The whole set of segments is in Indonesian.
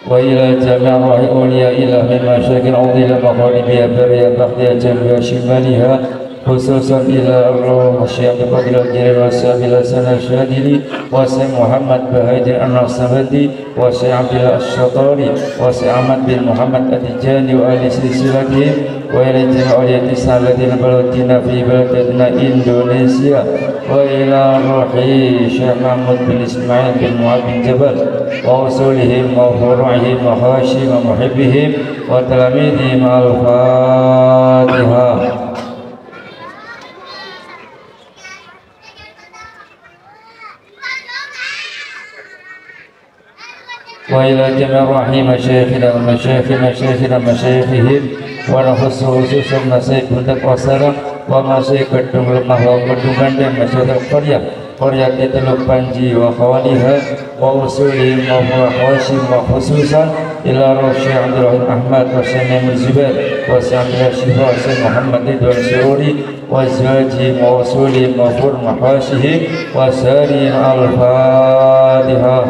وإلى جميع أولياء الله من مشاكل الأرض إلى مغاربها برها بحرها جنوبها شمالها خصوصا إلى الروح الشيخ بقدر الجليل والسلام إلى سنة الشادلي وسيد محمد بهادر النصبدي وسيد عبد الله الشطاري وسيد أحمد بن محمد التجاني وآل سلسلتهم وإلى جميع أولياء الإسلام الذين بلغتنا في بلدنا إندونيسيا وإلى روح الشيخ محمود بن إسماعيل بن معاذ بن جبل وأصولهم وفروعهم وحاشم ومحبهم وتلاميذهم. الفاتحة. وإلى جميع رحيم مشايخنا ومشايخهم ونخص خصوصا مسايخ Bundak Wasara wa masyaikh Kedung Lemah wa Kedung Gandeng masyaikh Qaryah Teluk Panji wa khawaliha wa usulihim wa Hashim wa khususan ila Syekh Abdul Rahim Ahmad wa Syekh Maimun Zubair wa Syekh Abdul Syifa wa Syekh Muhammad Ridwan Sururi wa azwajihim wa usulihim wa hashihim wa sarin. Al-Fatihah.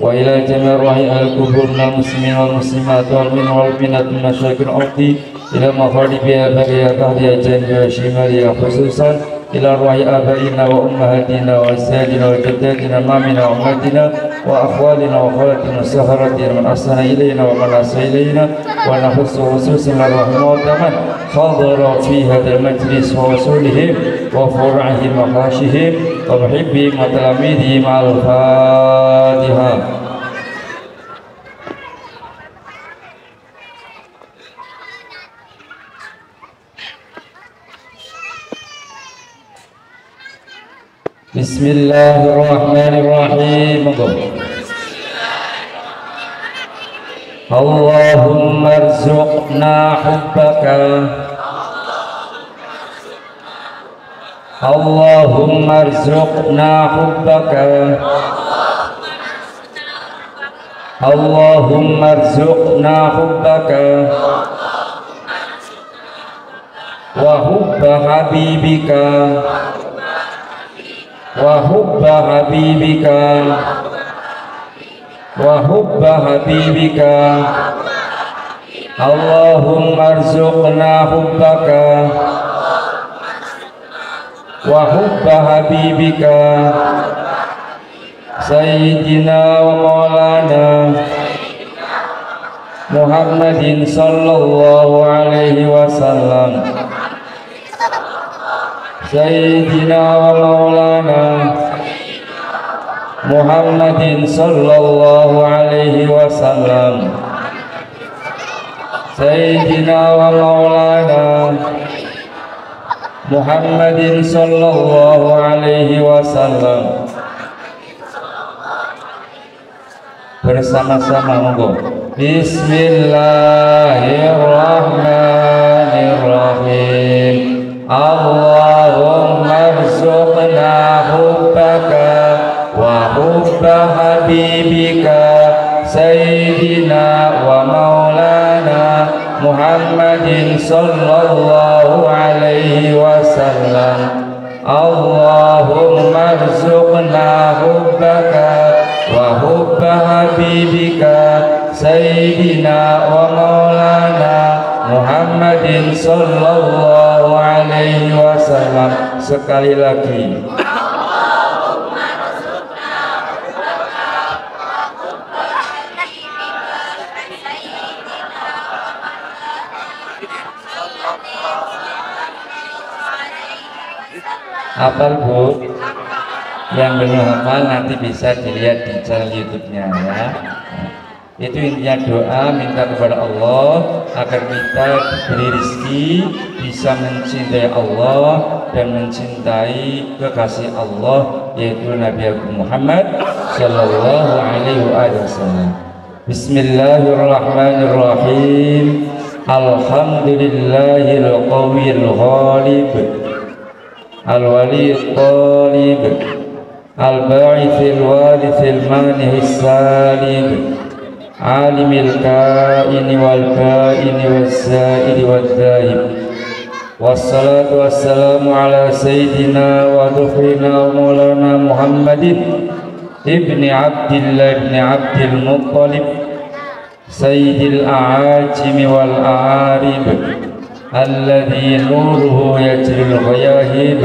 وإلى جميع رحيم القبور من المسلمين والمسلمات والمؤمنين والمؤمنات من مشارق الأرض إلى مغاربها برها بحرها جنوبها شمالها خصوصا إلى روح آبائنا وأمهاتنا وأجدادنا وجداتنا مامنا وأمهاتنا وأخوالنا وخالاتنا وسهرتنا من أحسن إلينا ومن أساء إلينا ونخص خصوصا الرحمة والرحمن حضر في هذا المجلس ووصولهم وفرعهم وحاشهم ومحبهم وتلاميذهم. الفاتحة. بسم الله الرحمن الرحيم. اللهم ارزقنا حبك اللهم ارزقنا حبك اللهم ارزقنا حبك وحب حبيبك وحب حبيبك وحب حبيبك. اللهم ارزقنا حبك وحب حبيبك سيدنا ومولانا محمد صلى الله عليه وسلم. سيدنا ومولانا محمد صلى الله عليه وسلم. سيدنا ومولانا محمد صلى الله عليه وسلم. Bersama-sama monggo. Bismillahirrahmanirrahim. Allahumma arzuqna hubbaka wa hubba habibika sayyidina wa maulana Muhammadin sallallahu alaihi wasallam. Allahumma arzuqna hubbaka wa hubba habibika sayyidina wa maulana Muhammadin sallallahu alaihi wasallam. Sekali lagi. Hafal Bu? Yang belum hafal nanti bisa dilihat di channel YouTube-nya ya. Itu intinya doa minta kepada Allah agar kita diberi rezeki, bisa mencintai Allah dan mencintai kekasih Allah yaitu Nabi Muhammad sallallahu alaihi wasallam. Bismillahirrahmanirrahim. Alhamdulillahil qawiyil ghalib al-wali al-talib al-ba'ithil warithil manihis salim alimil kaini wal kaini was sa'iri wad daim wassalatu wassalamu ala sayyidina wa dhukrina wa maulana Muhammadin ibni Abdillah ibni Abdil Muttalib sayyidil a'ajimi wal a'arib alladhi nuruhu yajril ghayahib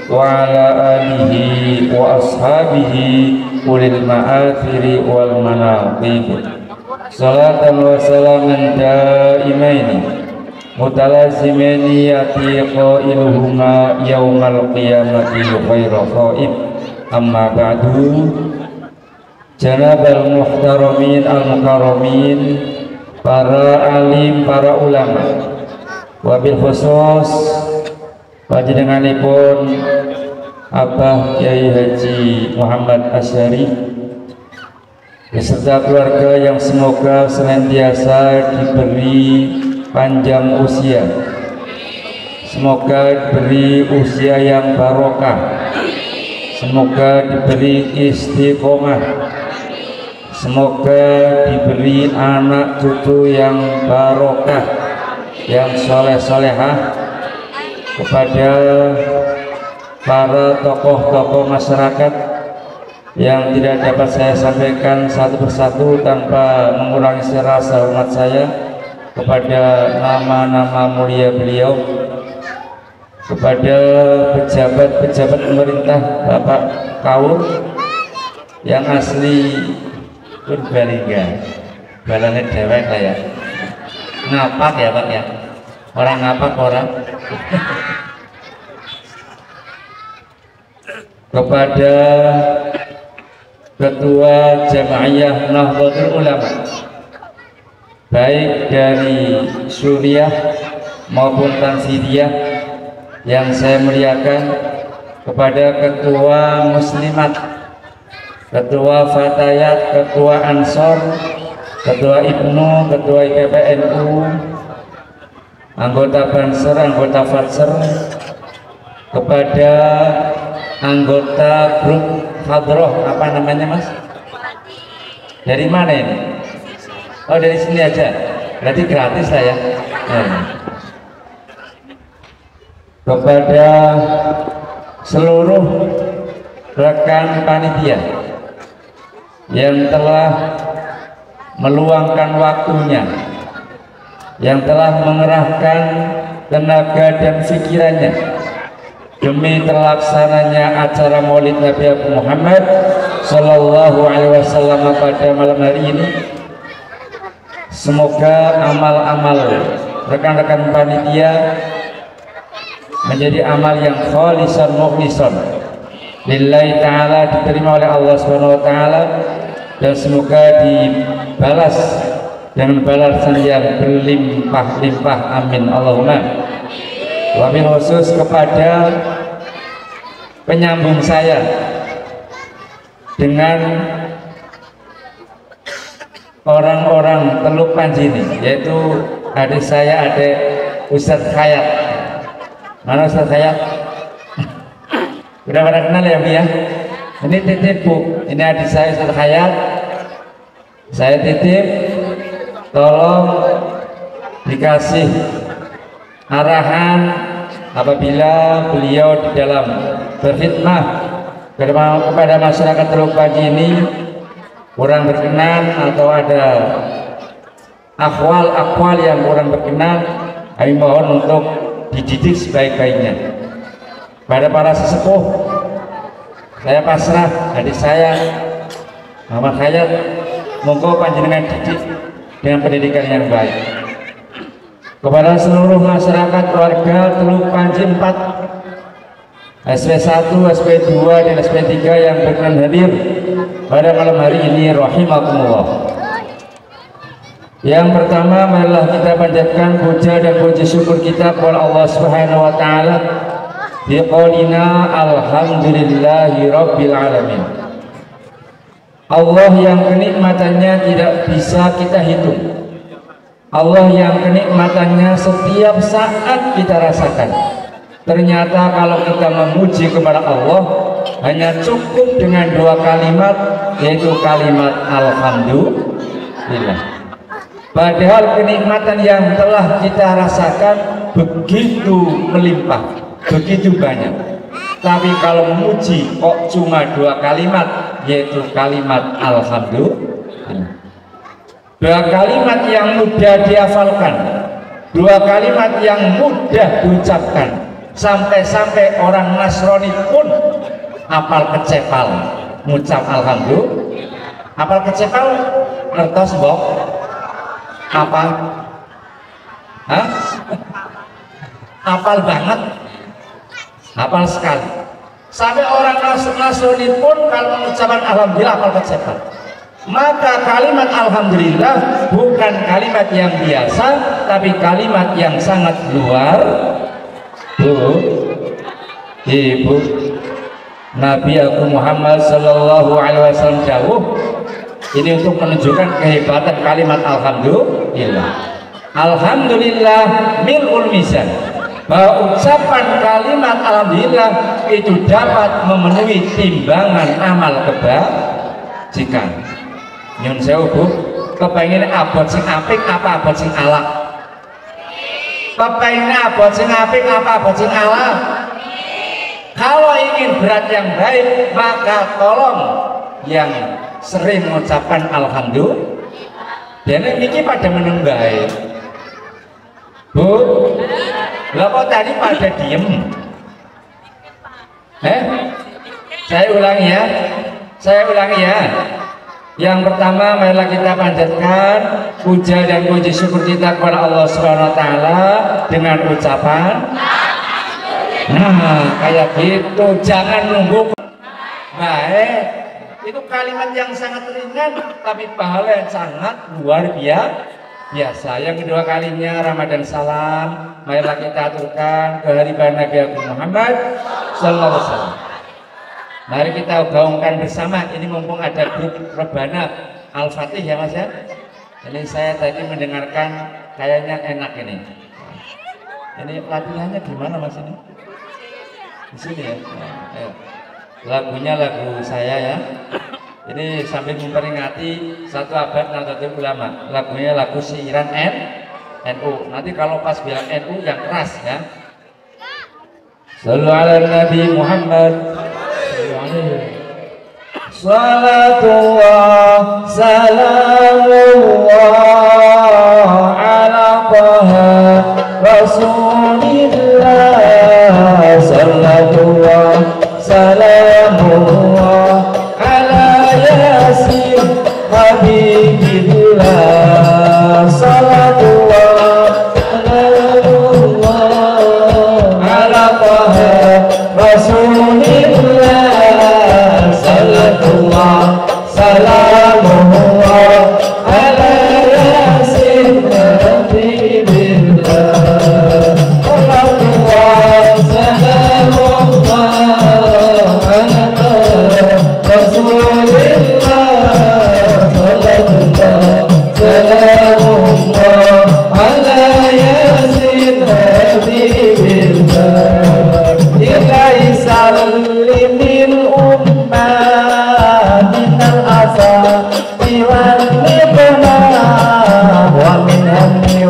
wa ala alihi wa ashabihi ulil ma'athiri wal manaqib salatan wa salaman daimaini mutalazimaini yati qailuhuma yaumal qiyamati khairu qaib amma ba'du janabal muhtaramin al-mukarramin para alim, para ulama wabil khusus panjenenganipun Abah Kyai Haji Muhammad Asyari beserta keluarga yang semoga senantiasa diberi panjang usia, semoga diberi usia yang barokah, semoga diberi istiqomah, semoga diberi anak cucu yang barokah, yang soleh-solehah. Kepada para tokoh-tokoh masyarakat yang tidak dapat saya sampaikan satu persatu tanpa mengurangi rasa hormat saya kepada nama-nama mulia beliau, kepada pejabat-pejabat pemerintah, Bapak Kaur yang asli Purbalingga, balane dewek lah ya, ngapak ya Pak ya, orang ngapak orang. Kepada Ketua Jamaiyah Nahdlatul Ulama baik dari Suriah maupun Tanzania yang saya muliakan, kepada Ketua Muslimat, Ketua Fatayat, Ketua Ansor, Ketua Ibnu, Ketua IPPNU, anggota Banser, anggota Fatser, kepada anggota grup Hadroh, apa namanya Mas? Dari mana ini? Oh dari sini aja, berarti gratis lah ya. Kepada seluruh rekan panitia yang telah meluangkan waktunya, yang telah mengerahkan tenaga dan pikirannya demi terlaksananya acara Maulid Nabi Muhammad Sallallahu Alaihi Wasallam pada malam hari ini. Semoga amal-amal rekan-rekan panitia menjadi amal yang khalisan mukhlisan lillahi ta'ala, diterima oleh Allah Subhanahu wa ta'ala, dan semoga dibalas dengan balasan yang berlimpah-limpah, amin Allahumma. Wabil khusus kepada penyambung saya dengan orang-orang Teluk Panjini, yaitu adik saya, adik Ustadz Khayat. Mana Ustadz Khayat? Udah pada kenal ya Bu ya? Ini titip Bu, ini adik saya Ustadz Khayat. Saya titip, tolong dikasih arahan apabila beliau di dalam berkhidmah kepada masyarakat Teluk Panjini kurang berkenan atau ada akwal yang kurang berkenan, kami mohon untuk dididik sebaik-baiknya. Pada para sesepuh, saya pasrah adik saya Muhammad Khayat, monggo panjenengan didik dengan pendidikan yang baik. Kepada seluruh masyarakat warga Teluk Panji 4, SP1, SP2 dan SP3 yang berkenan hadir pada malam hari ini, rahimakumullah. Yang pertama, marilah kita panjatkan puja dan puji syukur kita kepada Allah Subhanahu wa taala biqaulina alhamdulillahi rabbil alamin. Allah yang kenikmatannya tidak bisa kita hitung, Allah yang kenikmatannya setiap saat kita rasakan. Ternyata kalau kita memuji kepada Allah hanya cukup dengan dua kalimat, yaitu kalimat alhamdulillah. Padahal kenikmatan yang telah kita rasakan begitu melimpah, begitu banyak. Tapi kalau memuji kok cuma 2 kalimat, yaitu kalimat alhamdulillah. 2 kalimat yang mudah dihafalkan, 2 kalimat yang mudah diucapkan. Sampai-sampai orang Nasrani pun apal kecepal ngucap alhamdulillah. Apal kecepal ngertos mbok? Apa? Hah? Apal banget, apal sekali. Sampai orang Nasrani pun kalau mengucapkan alhamdulillah apal kecepal. Maka kalimat alhamdulillah bukan kalimat yang biasa, tapi kalimat yang sangat luar. Ibu Nabi aku Muhammad Sallallahu Alaihi Wasallam jauh ini untuk menunjukkan kehebatan kalimat alhamdulillah. Alhamdulillah mil'ul mizan, bahwa ucapan kalimat alhamdulillah itu dapat memenuhi timbangan amal kebajikan. Nyun sewu Bu, kepengin abot sing apik apa abot sing alak? Kepengin abot sing apik apa abot sing alak? Kalau ingin berat yang baik, maka tolong yang sering mengucapkan alhamdulillah. Dan ini pada menunggai. Bu, lah kok tadi pada diem? Saya ulangi ya. Yang pertama, marilah kita panjatkan puja dan puji syukur kita kepada Allah Subhanahu wa taala dengan ucapan nah, kayak gitu, jangan nunggu. Baik, itu kalimat yang sangat ringan tapi pahala yang sangat luar biasa. Yang kedua kalinya Ramadan salam, marilah kita aturkan kehadiran Nabi Muhammad sallallahu alaihi wasallam. Mari kita gaungkan bersama. Ini mumpung ada grup rebana Al-Fatih ya Mas ya. Ini saya tadi mendengarkan kayaknya enak ini. Ini latihannya gimana Mas ini? Di sini ya. Lagunya lagu saya ya. Ini sambil memperingati 1 abad Nahdlatul Ulama. Lagunya lagu siiran NU. Nanti kalau pas bilang NU yang keras ya. Sallu ala Nabi Muhammad. Salatullah salamullah ala taha rasulillah. Salatullah salamullah ala yasin habibillah. Salatullah salamullah ala taha rasulillah. Salatullah salamullah ala yasin habibillah. Salatullah salamullah ala rasulillah. Salatullah salamullah ala yasin habibillah. Ilahi salimil minal asati wal nibna wa min hammi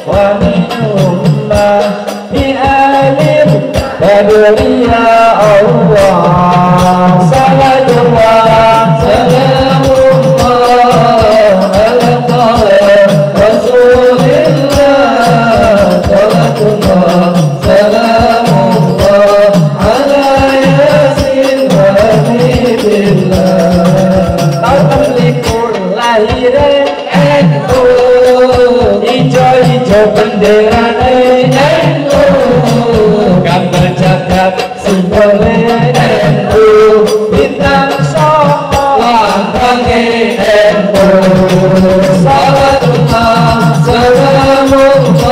wa min umma bi alim badri ya Allah. Salatullah salamullah ala rasulillah. Salatullah salamullah ala yasin habibillah. Ijo-ijo bendera NU, gambar jagat simbole NU, bintang soko lambangé NU. Salatullah salamullah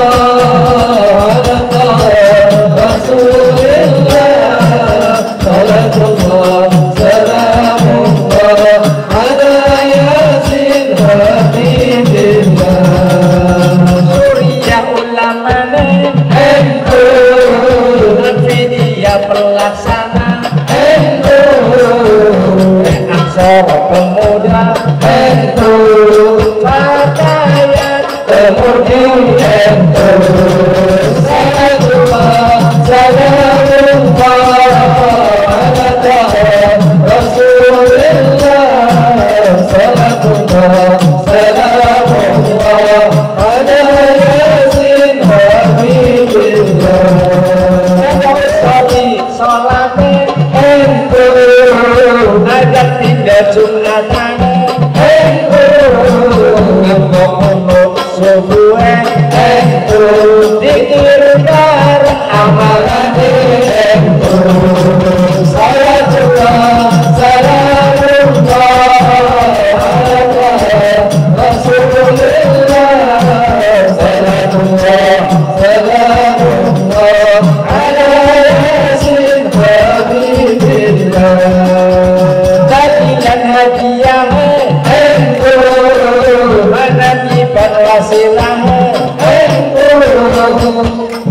ala rasulillah. Salatullah salamullah ala yasin habibillah. Pelaksana NU, aksara pemuda NU, pakaian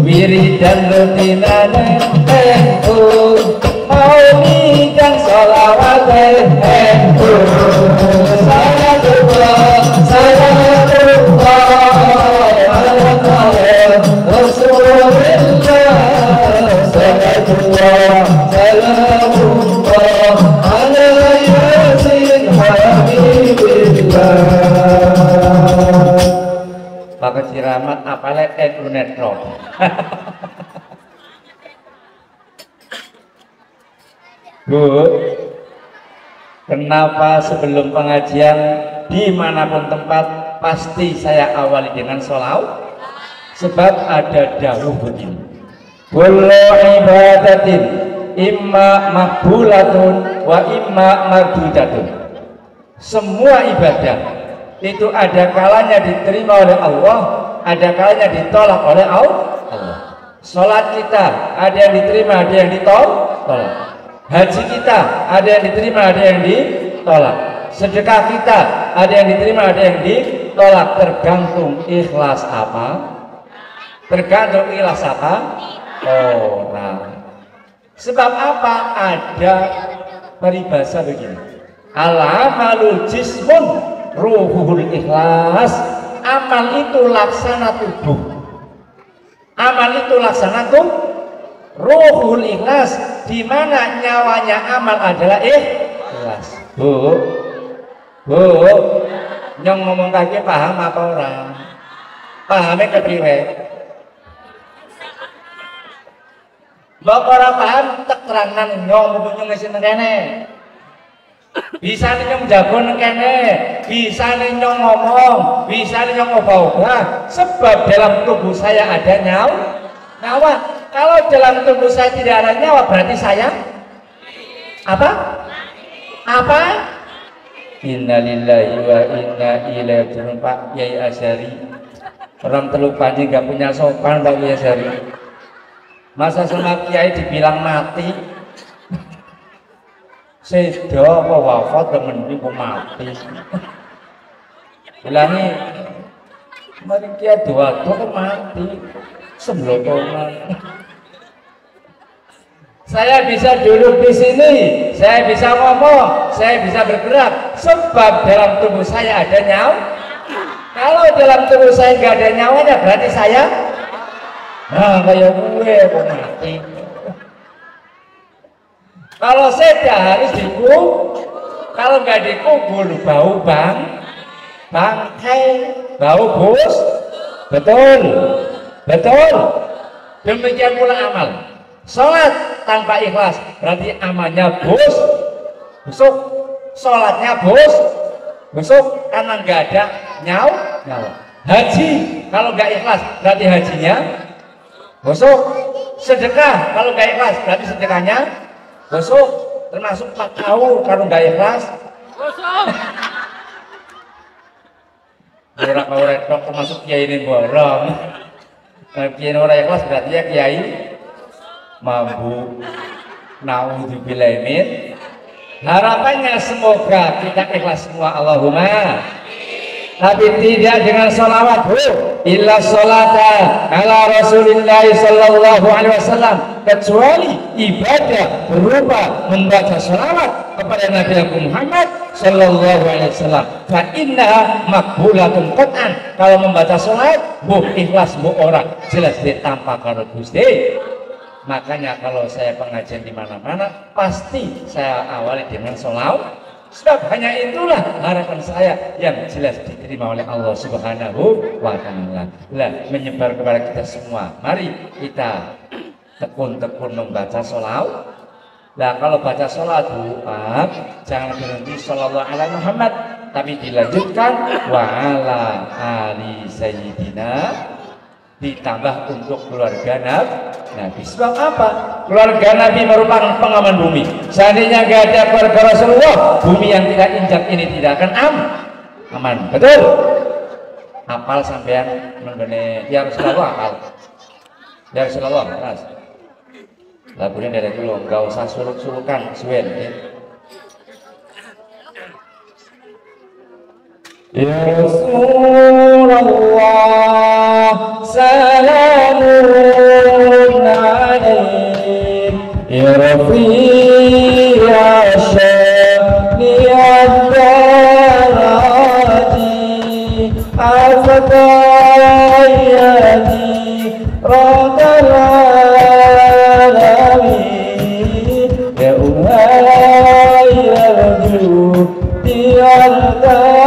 Wiridan rutinane maulid dan sholawat salatullah Rasulullah salatullah salamullah ala yasin habibillah. Pakai siramat apalagi netron. Bu, kenapa sebelum pengajian dimanapun tempat pasti saya awali dengan sholawat? Sebab ada dawuh begini, kullu ibadatin imma makbulatun wa imma mardudatun. Semua ibadah itu ada kalanya diterima oleh Allah, ada kalanya ditolak oleh Allah. Sholat kita ada yang diterima, ada yang ditolak. Haji kita ada yang diterima, ada yang ditolak. Sedekah kita ada yang diterima, ada yang ditolak. Tergantung ikhlas apa? Tergantung ikhlas apa? Orang. Sebab apa? Ada peribahasa begini, al-amalu jismun ruhul ikhlas. Amal itu laksana tubuh. Amal itu laksana ruhul ikhlas, di mana nyawanya amal adalah ikhlas. Bu, nyong ngomong kaki paham apa orang? Pahamnya kepriwe? Mbak orang paham tekerangan nyong nyong ngesin kene. Bisa nih nyong jago kene, bisa nih nyong ngomong, bisa nih nyong obah-obah. Sebab dalam tubuh saya ada nyawa. Kalau dalam tubuh saya tidak ada nyawa, berarti saya apa? Innalillahi wa inna ilaihi raji'un. Pak Yai Asyari, orang Teluk Panji gak punya sopan Pak Yai Asyari. Masa sama Kiai dibilang mati, sedo apa wafat temen kok mati. Bilangi mari Kiai doa mati seblotongan. Saya bisa duduk di sini, saya bisa ngomong, saya bisa bergerak, sebab dalam tubuh saya ada nyawa. Kalau dalam tubuh saya nggak ada nyawanya, berarti saya, kayak gue kok mati. Kalau saya harus dikubur, kalau nggak dikubur bau bangkai, bau bus, betul. Demikian pula amal. Sholat tanpa ikhlas berarti amalnya busuk, sholatnya busuk karena nggak ada nyawa. Haji kalau nggak ikhlas berarti hajinya busuk. Sedekah kalau nggak ikhlas berarti sedekahnya busuk. Termasuk pakau kalau nggak ikhlas busuk. Ora kau retok termasuk kiai ini borong. Kiai ora ikhlas berarti ya kiai mampu. Naudzubillah min. Harapannya semoga kita ikhlas semua. Allahumma tapi tidak dengan sholawat. Illa sholata ala Rasulillah sallallahu alaihi wasallam, kecuali ibadah berupa membaca sholawat kepada Nabi Muhammad sallallahu alaihi wasallam. Fa innaha maqbulatun qat'an. Kalau membaca sholawat, bu ikhlas bu orang jelas ditampa karo Gusti. Makanya kalau saya pengajian di mana-mana pasti saya awali dengan sholawat. Sebab hanya itulah harapan saya yang jelas diterima oleh Allah Subhanahu wa Ta'ala. Lah, menyebar kepada kita semua. Mari kita tekun-tekun membaca sholawat. Nah, kalau baca sholawat jangan berhenti sallallahu alaihi Muhammad, tapi dilanjutkan wa ala ali sayyidina, ditambah untuk keluarga Nabi. Sebab apa? Keluarga Nabi merupakan pengaman bumi. Seandainya gak ada keluarga Rasulullah, bumi yang kita injak ini tidak akan aman. Betul? Apal sampean mengenai ya Rasulullah, apal. Ya Rasulullah, Mas. Lagunya dari dulu, gak usah suluk-sulukan, suwen. Ya Rasulullah, salamun alaik, ya Rafi'a sya'niyad darati, afatayati radal alamin, ya uhayyal judi al-darati.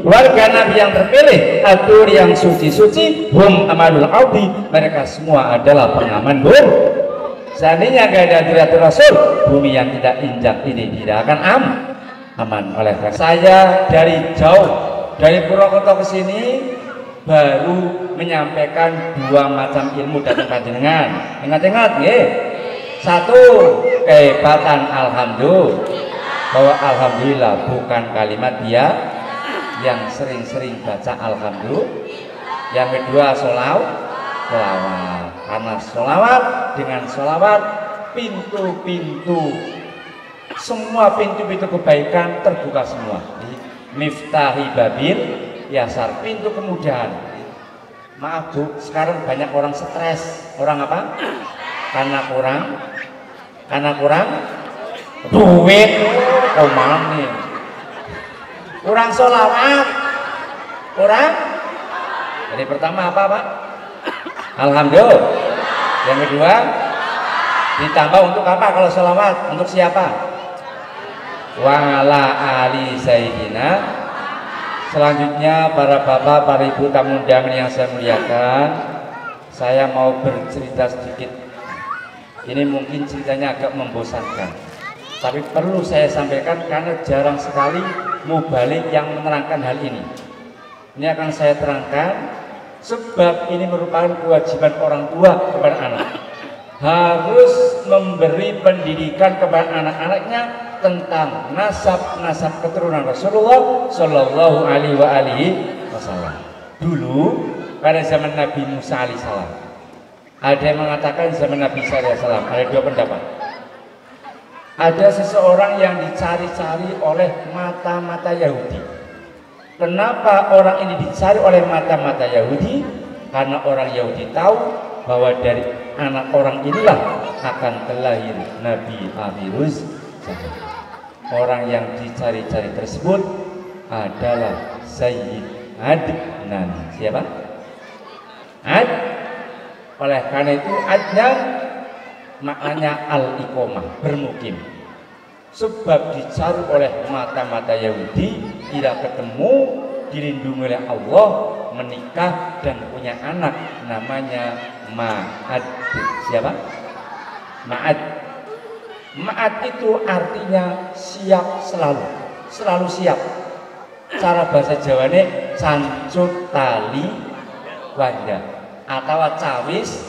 Warga Nabi yang terpilih, atur yang suci-suci, hum amalul audi, mereka semua adalah pengaman bumi. Seandainya gak ada diratul Rasul, bumi yang kita injak ini tidak akan aman. Oleh karena saya dari jauh, dari Purwokerto ke sini baru menyampaikan dua macam ilmu datang panjenengan. Ingat-ingat ya. Satu, kehebatan alhamdulillah, bahwa alhamdulillah bukan kalimat dia yang sering-sering baca alhamdulillah. Yang kedua sholawat, karena sholawat, dengan sholawat pintu-pintu, semua pintu-pintu kebaikan terbuka semua. Miftahi babil yasar, pintu kemudahan. Maaf Bu, sekarang banyak orang stres. Orang apa? Karena kurang duit. Oh mana nih? Kurang sholawat, kurang. Jadi pertama apa Pak? Alhamdulillah. Yang kedua ditambah untuk apa kalau sholawat? Untuk siapa? Wa ala ali sayyidina. Selanjutnya para bapak, para ibu tamu undangan yang saya muliakan, Saya mau bercerita sedikit. Ini mungkin ceritanya agak membosankan, tapi perlu saya sampaikan karena jarang sekali mubalik yang menerangkan hal ini. Ini akan saya terangkan sebab ini merupakan kewajiban orang tua kepada anak. Harus memberi pendidikan kepada anak-anaknya tentang nasab keturunan Rasulullah Shallallahu Alaihi Wasallam. Dulu pada zaman Nabi Musa alaihissalam, ada yang mengatakan zaman Nabi Isa alaihissalam, ada dua pendapat. Ada seseorang yang dicari-cari oleh mata-mata Yahudi. Kenapa orang ini dicari oleh mata-mata Yahudi? Karena orang Yahudi tahu bahwa dari anak orang inilah akan terlahir Nabi akhiruz zaman. Orang yang dicari-cari tersebut adalah Sayyid Adnan. Siapa? Oleh karena itu Adnan maknanya al-iqomah, bermukim. Sebab dicari oleh mata-mata Yahudi, tidak ketemu, dilindungi oleh Allah, menikah dan punya anak namanya Ma'ad. Siapa? Ma'ad. Ma'ad itu artinya siap selalu, selalu siap. Cara bahasa Jawane cancut tali wanda atau cawis.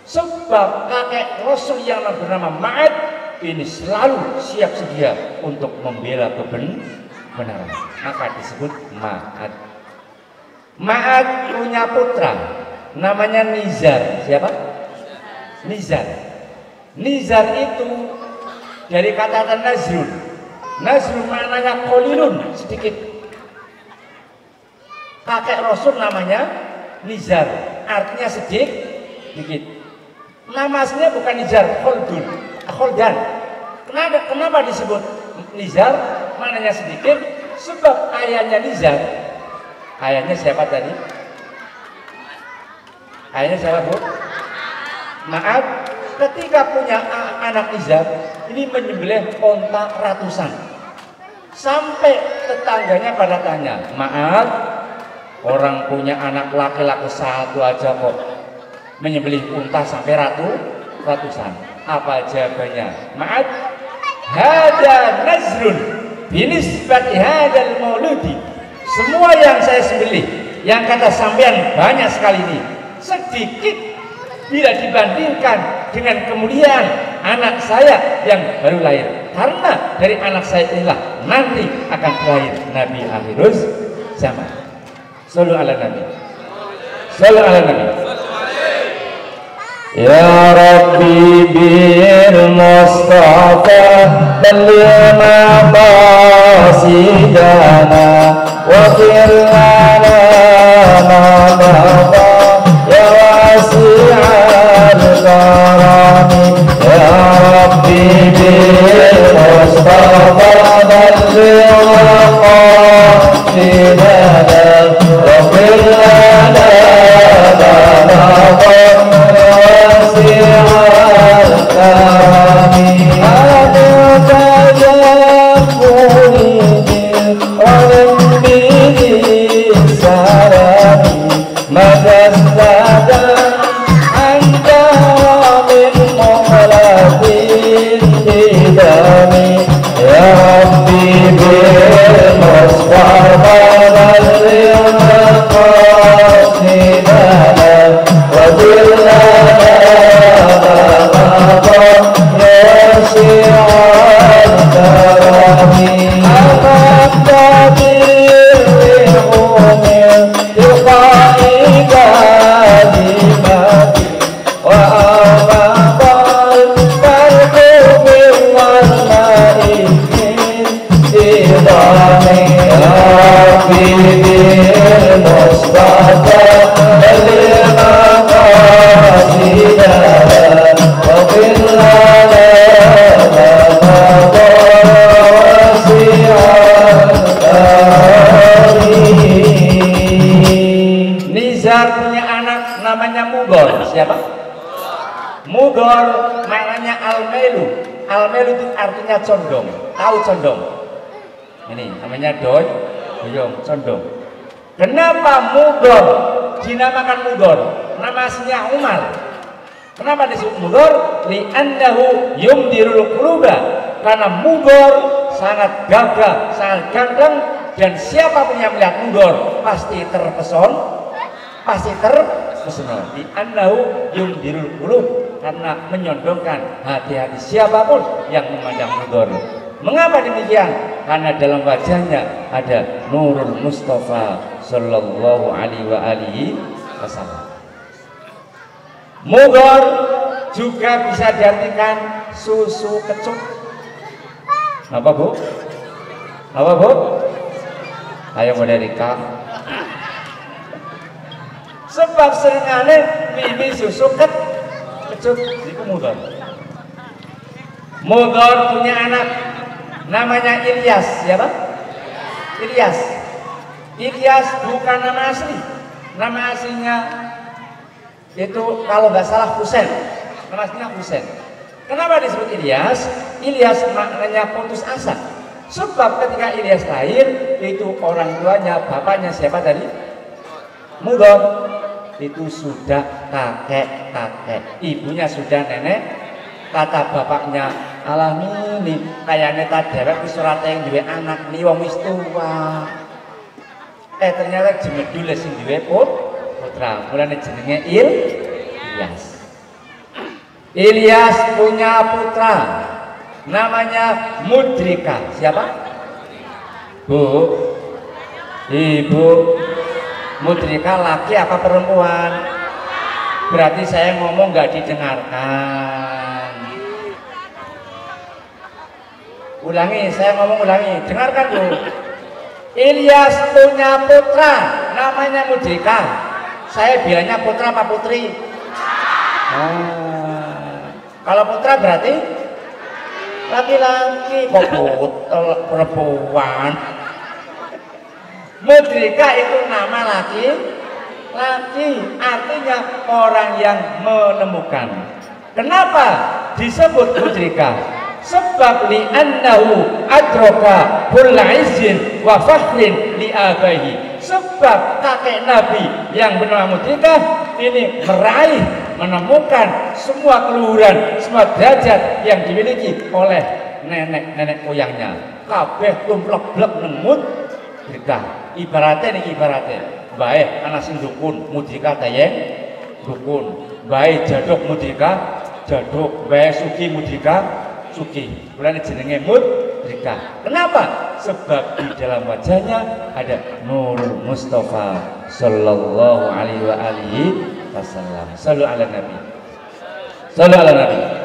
Sebab kakek Rasul yang bernama Ma'ad ini selalu siap sedia untuk membela kebenaran, maka disebut Ma'ad. Ma'ad punya putra namanya Nizar. Siapa? Nizar. Nizar itu dari kata Nazrun. Nazrun maknanya kolilun, sedikit. Kakek Rasul namanya Nizar, artinya sedikit. Nama aslinya bukan Nizar, Kholdan. Kenapa disebut Nizar? Maknanya sedikit. Sebab ayahnya Nizar, ayahnya siapa tadi? Ayahnya siapa, Bu? Maaf, ketika punya anak Nizar, ini menyembelih onta ratusan. Sampai tetangganya pada tanya, maaf, orang punya anak laki-laki satu aja kok menyembelih unta sampai ratusan. Apa jawabannya? Maaf, hada nazrun binisbati hadal mauludi. Semua yang saya sembelih, yang kata sampean banyak sekali ini, sedikit bila dibandingkan dengan kemuliaan anak saya yang baru lahir. Karena dari anak saya inilah nanti akan lahir Nabi akhiruz zaman. Sallu ala Nabi. Sallu ala Nabi. Ya Rabbi bil Mustafa balligh maqasidana wa qir lana ma baqa ya wasi'al karami. Ya Rabbi bil Mustafa balligh maqasidana wa qir lana ma baqa Mudor maknanya almelu. Almelu itu artinya condong. Tahu condong? Ini namanya doyong, condong. Kenapa mudor dinamakan mudor? nama aslinya Umar. Kenapa disebut mudor? Li'annahu yumdirul quluba, karena mudor sangat gagah, sangat ganteng, dan siapapun yang melihat mudor pasti terpesona. Li'annahu yumdirul qulub, karena menyondongkan hati-hati siapapun yang memandang mudor. Mengapa demikian? Karena dalam wajahnya ada Nurul Mustafa sallallahu alaihi wasallam. Mudor juga bisa diartikan susu kecut. Apa bu? Apa bu? Ayo Moderika. Sebab seringane mimi susu kecut itu mudor. Mudor punya anak namanya Ilyas, siapa? Ilyas bukan nama asli. Nama aslinya itu kalau nggak salah Husain. Nama aslinya Husain. Kenapa disebut Ilyas? Ilyas maknanya putus asa. Sebab ketika Ilyas lahir itu orang tuanya, bapaknya siapa tadi? Mudor. Itu sudah kakek, ibunya sudah nenek. Kata bapaknya, alami kayaknya tak dewek wis ora teng duwe anak ni wong wis tuwa. Ternyata jemedul sing duwe putra. Mulane jenenge Ilyas. Ilyas punya putra namanya Mudrika. Siapa? Bu. Ibu. Mudrika laki apa perempuan? Berarti saya ngomong nggak didengarkan. Ulangi, saya ngomong ulangi. Dengarkan Bu. Ilyas punya putra namanya Mudrika. Saya bilangnya putra apa putri? Kalau putra berarti laki-laki. Kok perempuan? Mudrika itu nama laki, artinya orang yang menemukan. Kenapa disebut Mudrika? Sebab li'annahu adraka kulla izzin wa fakhrin li abaihi. Sebab kakek Nabi yang bernama Mudrika ini meraih, menemukan semua keluhuran, semua derajat yang dimiliki oleh nenek moyangnya. Kabeh tumplek-blek nang Mudrika. Ibaratnya baik anak sing dukun Mudrika tayeng dukun, baik jaduk Mudrika jaduk, baik suki Mudrika suki. Mulane jenenge Mudrika. Kenapa? Sebab di dalam wajahnya ada Nurul Mustafa sallallahu alaihi wasallam. Sallu ala Nabi. Sallu ala Nabi.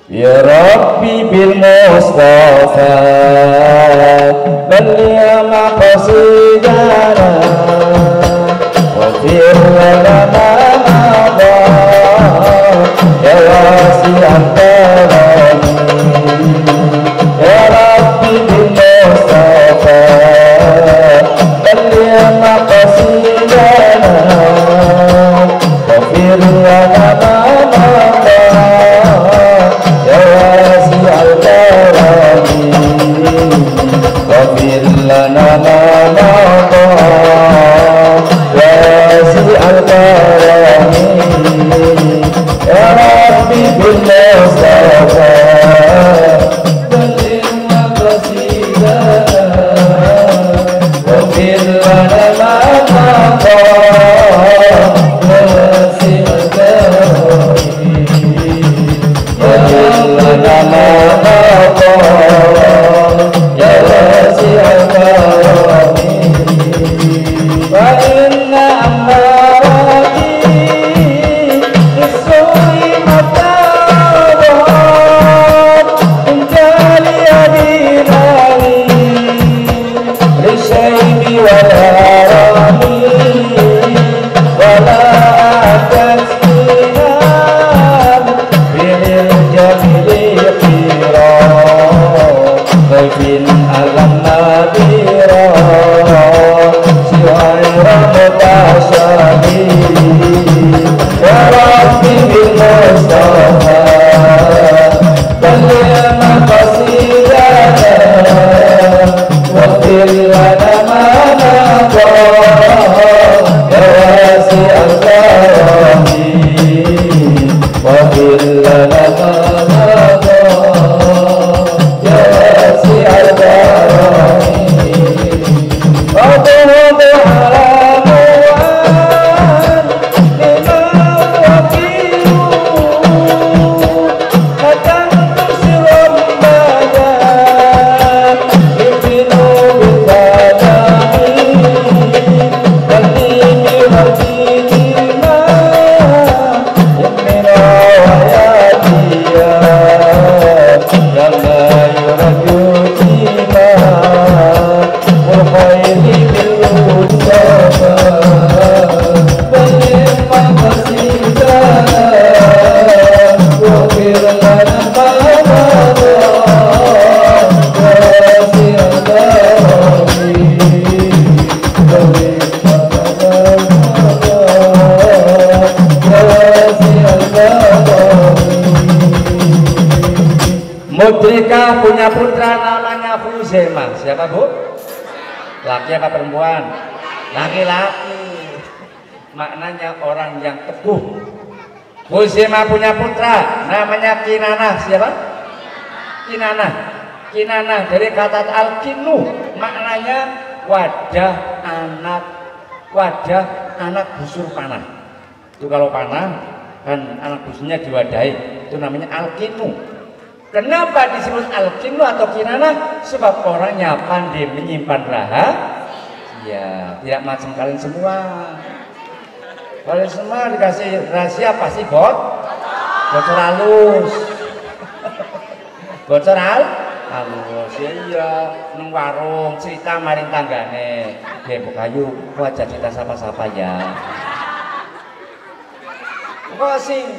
Ya Rabbi bil Mustafa balligh maqasidana wa fir lana ma madha ya wasi'an karami. Ya Rabbi bil Mustafa balligh maqasidana wa fir lana ma madha ya wasi'al karami. Wafir lana ma madha ya wasi'al karami. Ya Rabbi bil Mustafa balligh maqasidana wafir lana ma madha ya wasi'al karami. Wafir lana ma madha ya wasi'al karami. Wa inna amrati bis-su'i matabat injali adinani lisyaibi wal harami wala atasqinan bilil jamili qira Khaifin alam nadira siwaira mutasyabi. Ya Rabbi bil Mustafa balligh maqasidana wafir lana ma madha ya Mudrika punya putra namanya Huzaimah. Siapa bu? Laki apa perempuan? Laki-laki. Maknanya orang yang teguh. Huzaimah punya putra namanya Kinanah. Siapa? Kinanah. Kinanah dari kata al-kinu, maknanya wadah anak busur panah. Itu kalau panah kan anak busurnya diwadahi, itu namanya al-kinu. Kenapa disebut al-kinu atau kinanah? Sebab orangnya pandai menyimpan rahasia. Tidak macam kalian semua. Kalian semua dikasih rahasia pasti bocor halus. Bocor halus. Iya, nang warung cerita maring tanggane. Bu Kayu, kok aja cerita sapa-sapa ya. Kok sing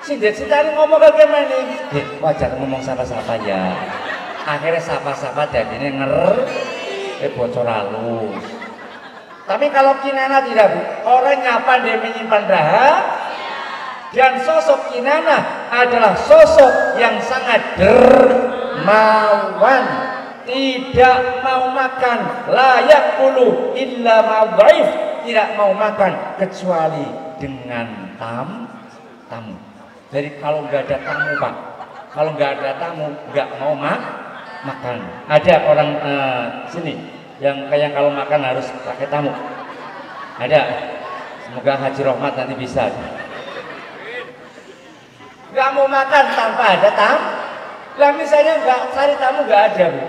ceritanya ngomong ke gimana nih? Wajar ngomong sapa-sapa ya. Akhirnya sapa-sapa jadinya bocor halus. Tapi kalau Kinanah tidak bu, orangnya pandai menyimpan rahasia. Dan sosok Kinanah adalah sosok yang sangat dermawan, tidak mau makan layak bulu illa ma'dhaif, tidak mau makan kecuali dengan tamu. Jadi kalau nggak ada tamu pak, kalau nggak ada tamu nggak mau makan. Ada orang sini yang kayak kalau makan harus pakai tamu. Ada. Semoga Haji Rohmat nanti bisa. Nggak mau makan tanpa ada tamu. Lah misalnya nggak cari tamu nggak ada bu.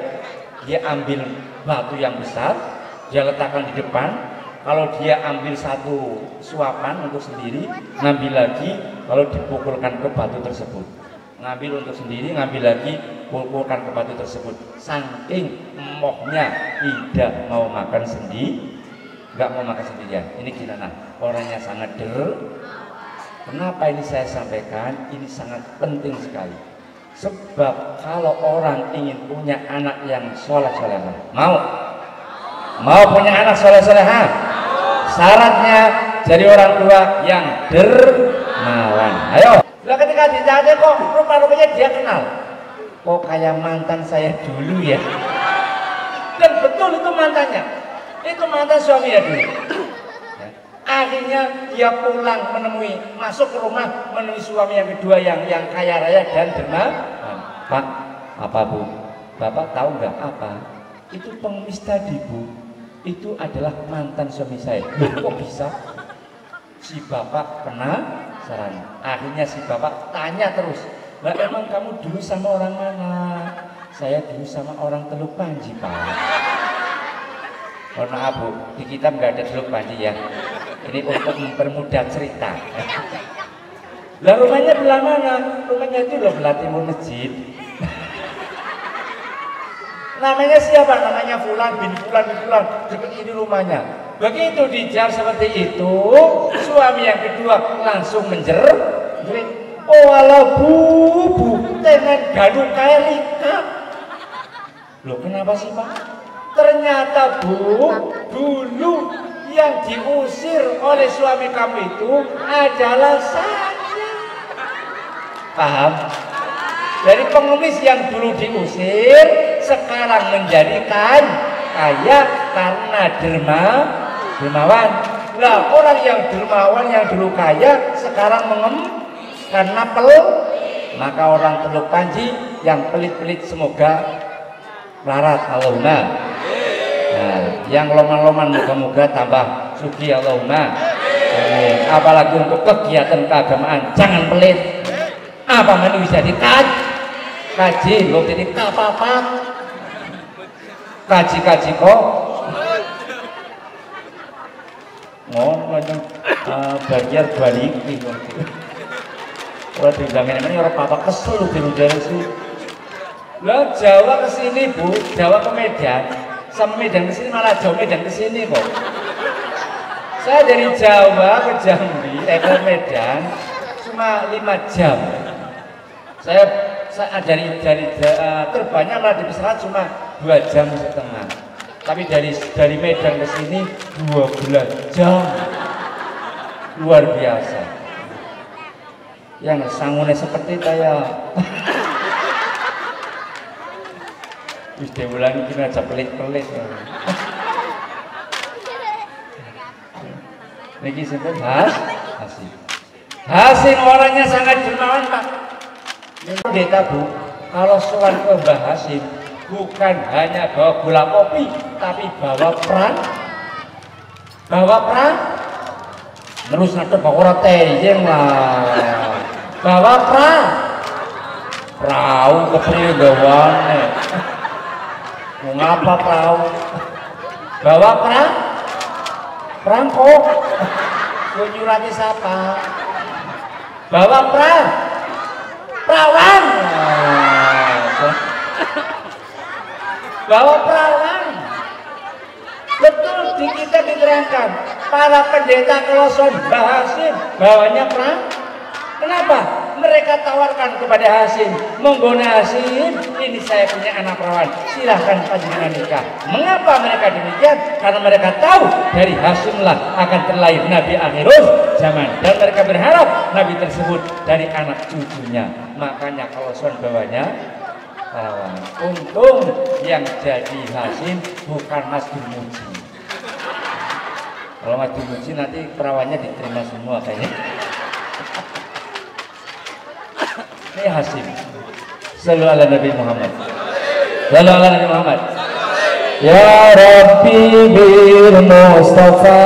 Dia ambil batu yang besar, dia letakkan di depan. Kalau dia ambil satu suapan untuk sendiri, ngambil lagi, kalau dipukulkan ke batu tersebut. Ngambil untuk sendiri, ngambil lagi, pukulkan ke batu tersebut. Saking emohnya tidak mau makan sendiri, nggak mau makan sendirian. Ini Kinanah, orangnya sangat Kenapa ini saya sampaikan? Ini sangat penting sekali. Sebab kalau orang ingin punya anak yang soleh-solehah, mau punya anak soleh-solehah, syaratnya jadi orang tua yang dermawan. Ayo. Lah ketika ditanya kok rupa-rupanya dia kenal. Kok kayak mantan saya dulu ya. Dan betul itu mantannya. Itu mantan suami ya dulu. Ya. Akhirnya dia pulang masuk ke rumah menemui suami yang kedua yang kaya raya dan dermawan. Pak, apa bu? Bapak tahu nggak apa? Itu pengemis tadi bu. Itu adalah mantan suami saya. Kok bisa? Si bapak penasaran. Akhirnya si bapak tanya terus, lah emang kamu dulu sama orang mana? Saya dulu sama orang Teluk Panji pak. Mohon maaf bu, di kitab nggak ada Teluk Panji ya. Ini untuk mempermudah cerita. Lah rumahnya belah mana? Rumahnya itu loh belah timur masjid. Namanya siapa? Namanya Fulan bin Fulan. Dekat ini rumahnya. Begitu dijawab seperti itu, suami yang kedua langsung menjerit. Oh ala bu, tengen gaduh kayak loh kenapa sih pak? Ternyata bu, dulu yang diusir oleh suami kamu itu adalah saya. Paham? Dari pengemis yang dulu diusir sekarang menjadi kaya karena dermawan. Lah orang yang dermawan yang dulu kaya sekarang karena maka orang Teluk Panji yang pelit-pelit semoga larat Allahumma. Nah, yang loman-loman moga-moga tambah sugi Allahumma. Apalagi untuk kegiatan keagamaan jangan pelit. Apa mana bisa kaji lo jadi apa kaji kok bagian balik gitu. Kalau dibilangin ini orang apa kesel di udara sih. Lah Jawa ke sini bu, Jawa ke Medan, sama Medan ke sini malah Jawa Medan ke sini kok. Saya dari Jawa ke Jambi, ke Medan cuma 5 jam. terbangnya malah di pesawat cuma 2,5 jam. Tapi dari Medan ke sini 12 jam. Luar biasa. Yang sangune seperti saya. Wis diulangi kira aja pelit-pelit. Niki sinten? Hasim. Hasim orangnya sangat dermawan, Pak. Pendeta Bu, kalau sowan ke Mbah Hasim bukan hanya bawa gula kopi, tapi bawa perang. Terus nanti bawa teyeng lah. Bawa perahu kepriye gawane. Ngapa perahu? Bawa perangkok. Nyurati siapa? Bawa perawan. Bawa perawan. Betul di kita diterangkan para pendeta Kloson Mbah Hasim bawanya perang. Kenapa? Mereka tawarkan kepada Hasim, monggo Hasim, ini saya punya anak perawan, silahkan panjenengan nikah. Mengapa mereka demikian? Karena mereka tahu dari Hasimlah akan terlahir Nabi akhir zaman, dan mereka berharap Nabi tersebut dari anak cucunya. Makanya Kloson bawanya perawan. Untung yang jadi Hasim bukan Mas Dumuji. Kalau Mas Dumuji nanti perawannya diterima semua kayaknya. Ini Hasim. Sallu ala Nabi Muhammad. Sallu ala Nabi Muhammad. Ya Rabbi bil Mustafa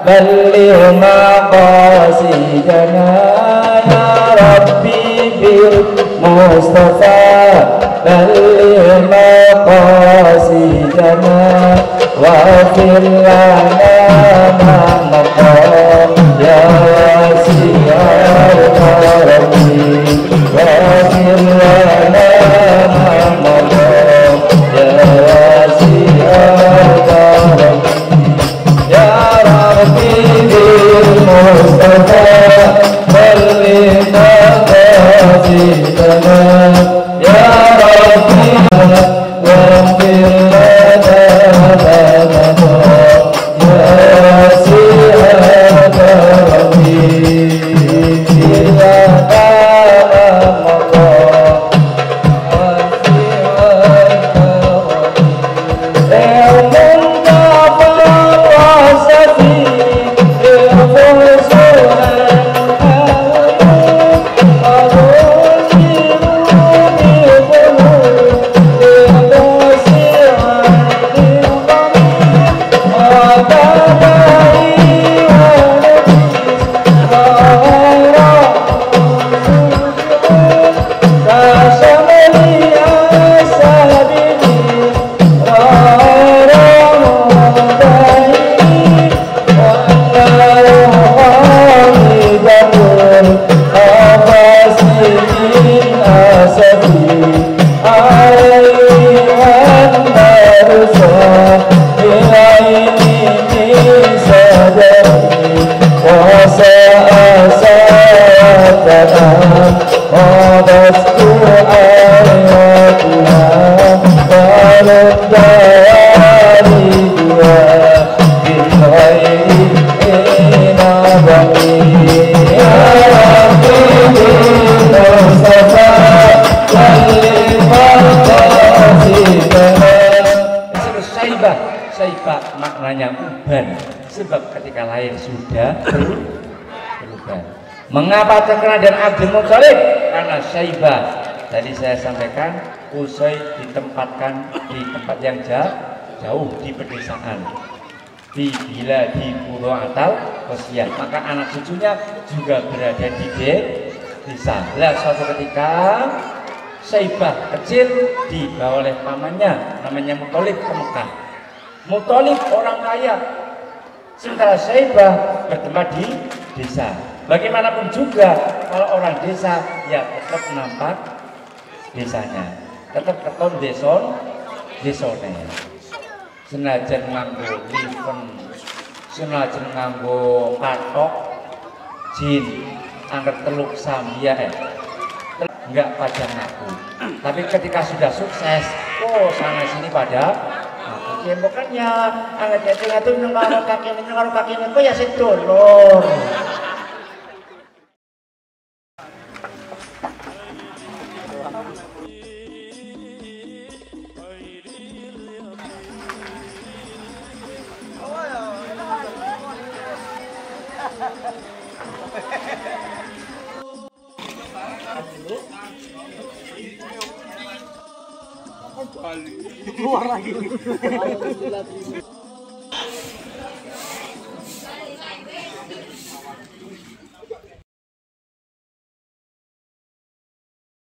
balligh maqasidana. Ya Rabbi bil Mustafa balligh maqasidana wa fir lana ma maqam ya wasi'al karami. Wafir lana maqam ya wasi'al karami. Ya Rabbi bil Mustafa balligh maqasidana. Ya Rabbi wafir lana maqam ya wasi'al karami. Saibah maknanya uban, sebab ketika lahir sudah berubah. Mengapa terkenal dan Abdul Muthalib? Karena Saibah. Tadi saya sampaikan usai ditempatkan di tempat yang jauh di pedesaan, di Puro atau Kosian. Maka anak cucunya juga berada di desa. Lah suatu ketika Saibah kecil dibawa oleh pamannya namanya Muthalib ke Mekah. Muthalib orang kaya, sementara Saibah bertempat di desa. Bagaimanapun juga kalau orang desa ya tetap nampak desanya, tetap keton desone. Senajan nganggo liven, senajan nganggo katok, jin, angker teluk sambia enggak pada ngaku. Tapi ketika sudah sukses, oh sana sini pada ngaku. Ya bukannya anget ngatur nengaro kaki kok ya sedulur. Keluar lagi.